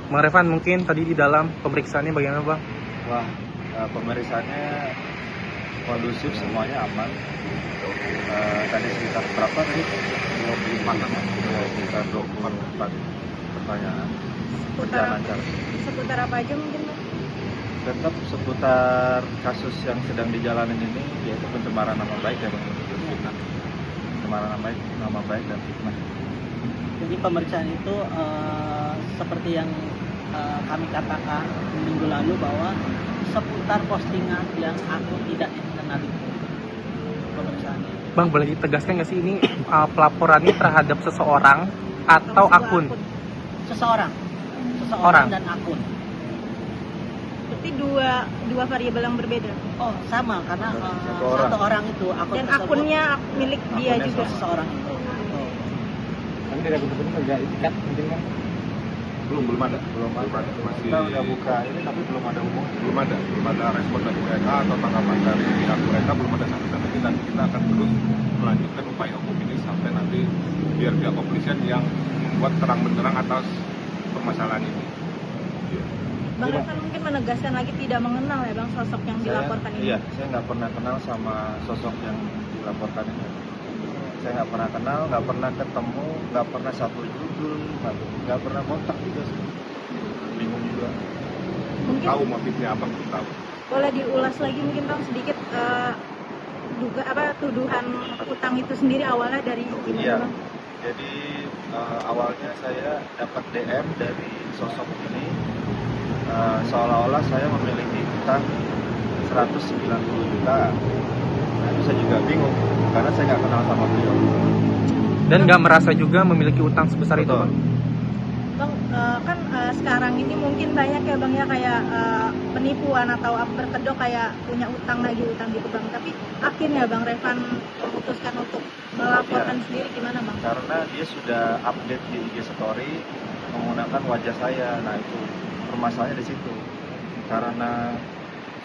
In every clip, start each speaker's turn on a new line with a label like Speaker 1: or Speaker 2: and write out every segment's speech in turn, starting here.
Speaker 1: Bang Revan, mungkin tadi di dalam pemeriksaannya bagaimana Bang?
Speaker 2: Wah, pemeriksaannya kondusif, semuanya aman. Tadi sekitar berapa tadi? 24 pertanyaan. Berjalan lancar.
Speaker 3: Seputar apa aja mungkin Bang?
Speaker 2: Tetap seputar kasus yang sedang dijalanin ini, yaitu pencemaran nama baik ya Bang. Pencemaran nama baik dan fitnah.
Speaker 4: Jadi pemeriksaan itu seperti yang kami katakan minggu lalu bahwa seputar postingan yang aku tidak dikenal itu pemeriksaannya.
Speaker 1: Bang, boleh ditegaskan nggak sih ini pelaporannya terhadap seseorang atau akun?
Speaker 4: Seseorang dan akun.
Speaker 3: Berarti dua variabel yang berbeda.
Speaker 4: Oh sama, karena
Speaker 2: Satu
Speaker 4: orang itu akun
Speaker 3: Dan
Speaker 4: tersebut,
Speaker 3: akunnya milik dia
Speaker 2: akunnya
Speaker 3: juga.
Speaker 4: seseorang itu.
Speaker 1: Kan tidak betul-betul nggak etikat mungkin kan?
Speaker 2: Belum ada.
Speaker 5: Masih
Speaker 2: Kita udah buka ini tapi belum ada
Speaker 5: belum ada respon dari mereka atau tanggapan dari pihak mereka, belum ada sampai saat ini, dan kita akan terus melanjutkan upaya hukum ini sampai nanti biar pihak kepolisian yang membuat terang benderang atas permasalahan ini.
Speaker 3: Bang Revan mungkin menegaskan lagi tidak mengenal ya Bang sosok yang dilaporkan ini.
Speaker 2: Iya, saya nggak pernah kenal sama sosok yang dilaporkan ini. Saya nggak pernah kenal, nggak pernah ketemu, nggak pernah satu judul, nggak pernah kontak juga sih. Bingung juga.
Speaker 3: Mungkin
Speaker 5: Tahu motifnya apa, belum tahu.
Speaker 3: boleh diulas lagi mungkin Bang sedikit tuduhan utang itu sendiri awalnya dari gimana
Speaker 2: Iya.
Speaker 3: Bang?
Speaker 2: Jadi awalnya saya dapat DM dari sosok ini, seolah-olah saya memiliki utang 190 juta. Nah, itu saya juga bingung karena saya nggak kenal sama beliau.
Speaker 1: Dan nggak merasa juga memiliki utang sebesar itu Bang?
Speaker 3: Bang, kan sekarang ini mungkin banyak ya Bang ya kayak penipuan atau berkedok kayak punya utang lagi utang gitu Bang. Tapi akhirnya Bang Revan memutuskan untuk melaporkan sendiri gimana Bang?
Speaker 2: Karena dia sudah update di IG story menggunakan wajah saya. Nah itu permasalahannya di situ. Karena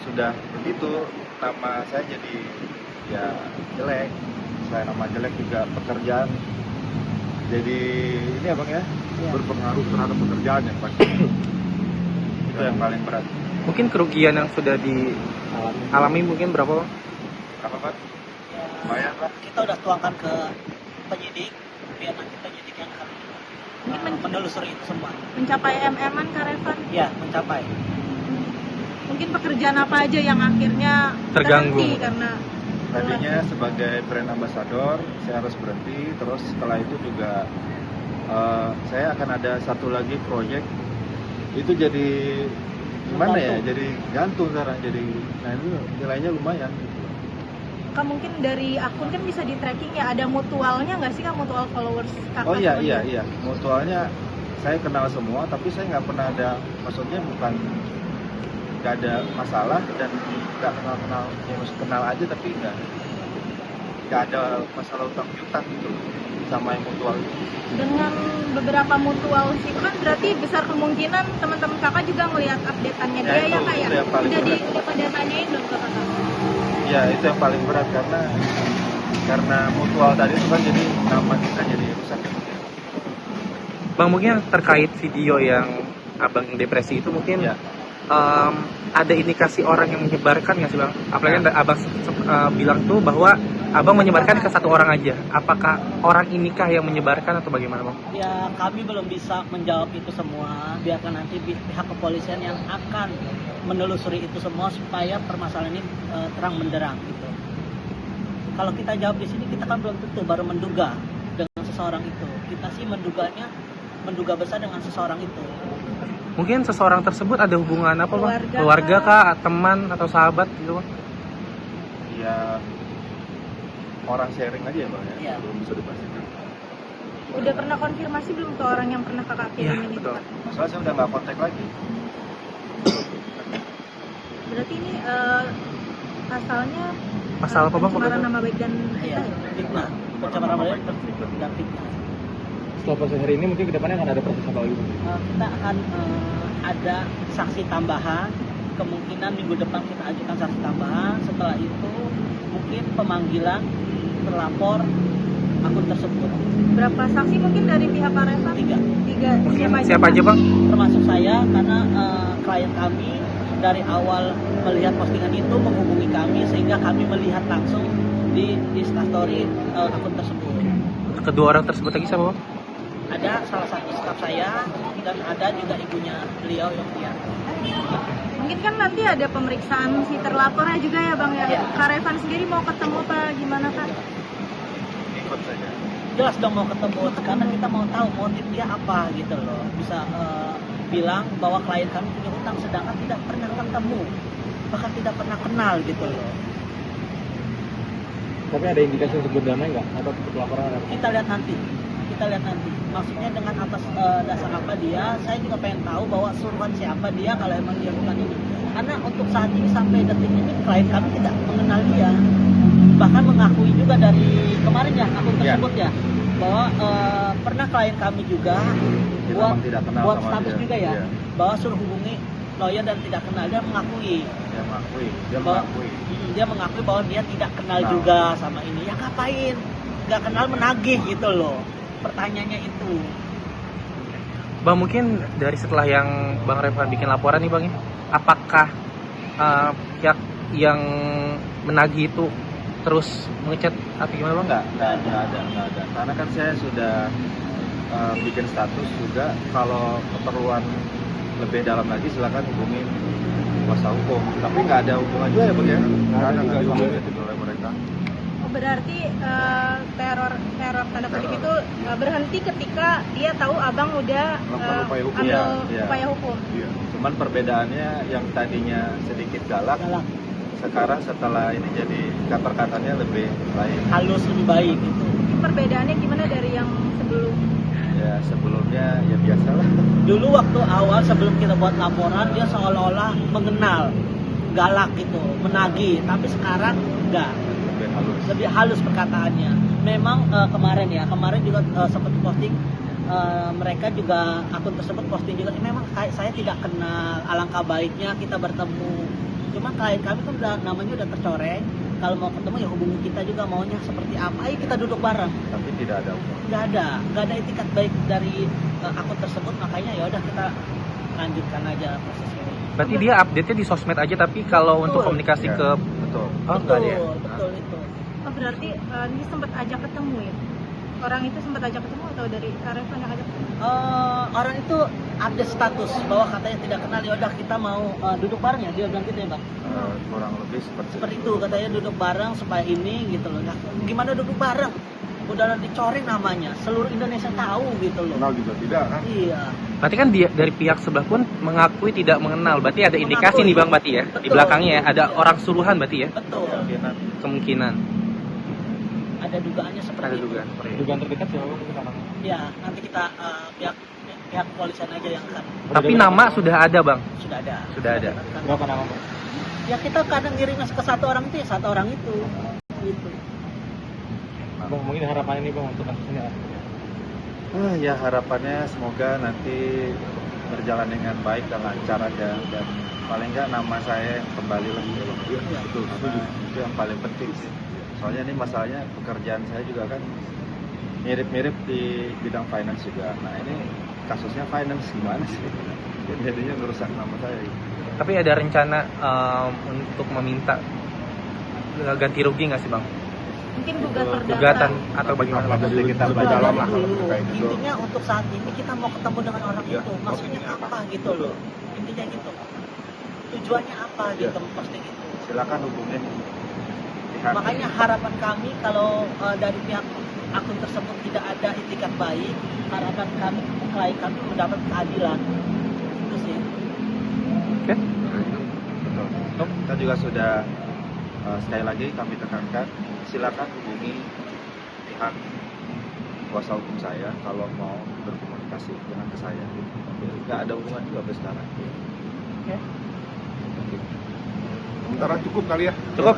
Speaker 2: sudah begitu nama saya jadi ya jelek. Selain nama jelek juga pekerjaan. Jadi ini ya Bang ya,
Speaker 5: Berpengaruh terhadap pekerjaan yang pasti.
Speaker 2: itu yang paling berat.
Speaker 1: Mungkin kerugian yang sudah dialami mungkin berapa Bang?
Speaker 2: Apa Pak? Lumayan Pak.
Speaker 4: Kita udah tuangkan ke penyidik, biar nanti penyidik yang akan menelusuri itu semua.
Speaker 3: Mencapai MM-an Kak Revan?
Speaker 4: Ya, mencapai.
Speaker 3: Mungkin pekerjaan apa aja yang akhirnya
Speaker 1: Terganggu.
Speaker 3: terhenti karena
Speaker 2: Tadinya sebagai brand ambassador saya harus berhenti, terus setelah itu juga saya akan ada satu lagi project itu jadi gimana ya, jadi gantung sekarang, jadi nah itu nilainya lumayan gitu.
Speaker 3: Kak mungkin dari akun kan bisa di tracking ya, ada mutualnya nggak sih Kak, mutual followers Kakak?
Speaker 2: Oh iya
Speaker 3: teman-teman?
Speaker 2: iya mutualnya saya kenal semua, tapi saya nggak pernah ada, maksudnya bukan nggak ada masalah dan nggak kenal ya, maksud kenal aja tapi nggak ada masalah utang piutang gitu sama yang mutual itu.
Speaker 3: Dengan beberapa mutual itu kan berarti besar kemungkinan teman-teman Kakak juga ngelihat updateannya
Speaker 2: Ya,
Speaker 3: dia
Speaker 2: itu-
Speaker 3: ya Kak ya?
Speaker 2: itu yang paling
Speaker 3: Udah
Speaker 2: berat.
Speaker 3: pada tanyain belum ke Kakak?
Speaker 2: Ya itu yang paling berat karena mutual tadi itu kan jadi nama kita jadi rusak ya.
Speaker 1: Bang, mungkin terkait video yang Abang depresi itu mungkin
Speaker 2: Ya.
Speaker 1: ada indikasi orang yang menyebarkan nggak sih Bang? Apalagi kan Abang bilang tuh bahwa Abang menyebarkan ke satu orang aja. Apakah orang inikah yang menyebarkan atau bagaimana Bang?
Speaker 4: Ya, kami belum bisa menjawab itu semua. Biarkan nanti pihak kepolisian yang akan menelusuri itu semua supaya permasalahan ini terang benderang gitu. Kalau kita jawab di sini, kita kan belum tentu, baru menduga dengan seseorang itu. Kita sih menduga besar dengan seseorang itu.
Speaker 1: Mungkin seseorang tersebut ada hubungan apa Bang?
Speaker 3: Keluarga
Speaker 1: Keluarga kah, teman atau sahabat gitu Bang?
Speaker 2: Ya orang sharing aja ya Bang ya.
Speaker 4: Iya.
Speaker 5: Belum bisa dipastikan.
Speaker 3: Udah pernah konfirmasi belum ke orang yang pernah Kakak
Speaker 1: Iya,
Speaker 3: kirimin itu
Speaker 1: betul.
Speaker 3: Kak?
Speaker 2: Masalah saya udah nggak kontak lagi.
Speaker 3: Berarti ini pasalnya
Speaker 1: Pasal apa Bang?
Speaker 3: pencemaran nama baik dan
Speaker 4: Iya, fitnah. Pencemaran nama baik dan fitnah.
Speaker 1: Setelah proses hari ini mungkin kedepannya akan ada proses apa lagi Bang?
Speaker 4: Kita akan ada saksi tambahan. Kemungkinan minggu depan kita ajukan saksi tambahan. Setelah itu mungkin pemanggilan terlapor akun tersebut.
Speaker 3: Berapa saksi mungkin dari pihak Kak Revan?
Speaker 4: 3,
Speaker 3: Tiga.
Speaker 1: Mungkin siapa aja bang?
Speaker 4: termasuk saya, karena klien kami dari awal melihat postingan itu menghubungi kami sehingga kami melihat langsung di Instastory akun tersebut.
Speaker 1: Kedua orang tersebut lagi siapa bang?
Speaker 4: Ada salah satu staf saya dan ada juga ibunya beliau yang lihat.
Speaker 3: Mungkin kan nanti ada pemeriksaan si terlapornya juga ya bang ya.
Speaker 4: Iya.
Speaker 3: Kak Revan sendiri mau ketemu apa gimana Kak?
Speaker 2: Ikut saja.
Speaker 4: Jelas dong mau ketemu karena kita mau tahu motif dia apa gitu loh. Bisa bilang bahwa klien kami punya utang sedangkan tidak pernah ketemu, bahkan tidak pernah kenal gitu loh.
Speaker 6: Tapi ada indikasi untuk berdamai nggak? Atau untuk laporan?
Speaker 4: Kita lihat nanti. Maksudnya dengan atas dasar apa dia, saya juga pengen tahu bahwa suruhan siapa dia kalau emang dia bukan ini. Karena untuk saat ini sampai detik ini klien kami tidak mengenal dia. Bahkan mengakui juga dari kemarin ya akun tersebut ya bahwa pernah klien kami juga
Speaker 2: Dia
Speaker 4: buat
Speaker 2: memang tidak kenal
Speaker 4: buat
Speaker 2: sama
Speaker 4: status
Speaker 2: dia.
Speaker 4: juga ya
Speaker 2: Iya.
Speaker 4: bahwa suruh hubungi lawyer dan tidak kenal. Dia mengakui
Speaker 2: Dia mengakui
Speaker 4: bahwa dia tidak kenal
Speaker 2: Nah.
Speaker 4: juga sama ini. Ya ngapain? Nggak kenal menagih gitu loh. Pertanyaannya itu.
Speaker 1: Bang, mungkin dari setelah yang Bang Revan bikin laporan nih Bang ya, apakah pihak yang menagih itu terus mengechat atau gimana Bang?
Speaker 2: Nggak ada. Karena kan saya sudah bikin status juga, kalau keperluan lebih dalam lagi silakan hubungi kuasa hukum. Tapi nggak ada hubungan juga ya Bang ya? Nggak ada hubungan oleh mereka.
Speaker 3: Oh, berarti teror tanda kutip itu berhenti ketika dia tahu abang udah
Speaker 5: Melakukan upaya hukum.
Speaker 3: ambil
Speaker 2: Iya.
Speaker 3: upaya hukum.
Speaker 5: Iya.
Speaker 2: Cuman perbedaannya yang tadinya sedikit galak,
Speaker 4: Galak,
Speaker 2: sekarang setelah ini jadi kata-katanya lebih baik.
Speaker 4: halus lebih baik gitu.
Speaker 3: Mungkin perbedaannya gimana dari yang sebelum?
Speaker 2: Ya sebelumnya ya biasalah.
Speaker 4: Dulu waktu awal sebelum kita buat laporan dia seolah-olah mengenal, galak gitu, menagih. Tapi sekarang enggak,
Speaker 2: Lebih halus.
Speaker 4: lebih halus perkataannya. Memang kemarin juga sempat posting mereka juga akun tersebut posting juga. Memang saya tidak kenal, alangkah baiknya kita bertemu. Cuma klien kami kan udah namanya udah tercoreng. Kalau mau ketemu ya hubungi kita juga maunya seperti apa. Ayo kita duduk bareng.
Speaker 2: Tapi tidak ada hubungan.
Speaker 4: Nggak ada itikat baik dari akun tersebut, makanya ya udah kita lanjutkan aja proses ini.
Speaker 1: Berarti dia update-nya di sosmed aja, tapi kalau untuk
Speaker 4: Betul.
Speaker 1: komunikasi
Speaker 2: Ya,
Speaker 1: ke
Speaker 2: betul.
Speaker 1: oh enggak ada ya?
Speaker 4: Betul itu.
Speaker 3: Oh berarti dia sempat ajak ketemu ya? Orang itu sempat ajak ketemu atau dari Kak Revan yang ajak ketemu?
Speaker 4: Orang itu update status bahwa katanya tidak kenal, ya udah kita mau duduk bareng ya, dia bilang gitu ya bang.
Speaker 2: Kurang lebih
Speaker 4: Seperti itu katanya duduk bareng supaya ini gitu loh. Nah, gimana duduk bareng? Udah dicoreng namanya, seluruh Indonesia tahu gitu loh.
Speaker 5: Kenal juga tidak kan?
Speaker 4: Iya.
Speaker 1: Berarti kan dia dari pihak sebelah pun mengakui tidak mengenal. Berarti ada indikasi
Speaker 4: Mengakui.
Speaker 1: nih Bang berarti ya. Di
Speaker 4: Betul.
Speaker 1: belakangnya ya ada orang suruhan berarti ya.
Speaker 4: Betul.
Speaker 2: kemungkinan.
Speaker 1: Kemungkinan.
Speaker 4: Ada dugaannya seperti
Speaker 1: Ada
Speaker 4: itu.
Speaker 1: dugaan seperti itu.
Speaker 6: Dugaan terdekat siapa Bang? Mungkin orangnya.
Speaker 4: Ya, nanti kita pihak kepolisian aja yang akan
Speaker 1: Tapi nama sudah ada Bang.
Speaker 4: sudah ada.
Speaker 1: Sudah ada.
Speaker 6: Berapa nama Bang?
Speaker 4: Ya kita kadang ngirimnya ke satu orang itu ya satu orang itu. Gitu.
Speaker 6: Bang, mungkin harapan ini Bang untuk kasus ini apa?
Speaker 2: Ya harapannya semoga nanti berjalan dengan baik dan lancar aja, dan paling nggak nama saya kembali lagi.
Speaker 4: Iya.
Speaker 2: Betul, itu yang paling penting sih. Soalnya ini masalahnya pekerjaan saya juga kan mirip-mirip di bidang finance juga. Nah ini kasusnya finance gimana sih? Jadinya merusak nama saya.
Speaker 1: Tapi ada rencana untuk meminta ganti rugi nggak sih Bang?
Speaker 3: Mungkin gugatan
Speaker 1: Gugatan atau bagaimana?
Speaker 5: Apa
Speaker 2: Nanti kita
Speaker 5: lebih dalam lah kalau
Speaker 4: Dulu,
Speaker 5: terkait itu.
Speaker 4: intinya untuk saat ini kita mau ketemu dengan orang
Speaker 5: Ya,
Speaker 4: itu, maksudnya apa gitu loh, intinya gitu, tujuannya apa gitu posting itu.
Speaker 2: silakan hubungin pihak.
Speaker 4: Makanya harapan kami kalau dari pihak akun tersebut tidak ada itikat baik, harapan kami klien kami mendapat keadilan itu sih.
Speaker 1: Oke.
Speaker 2: Betul. Kita juga sudah sekali lagi kami tekankan, silakan hubungi pihak kuasa hukum saya kalau mau berkomunikasi dengan ke saya. Nggak ada hubungan juga sampai sekarang.
Speaker 5: Sementara cukup kali ya.
Speaker 1: Cukup.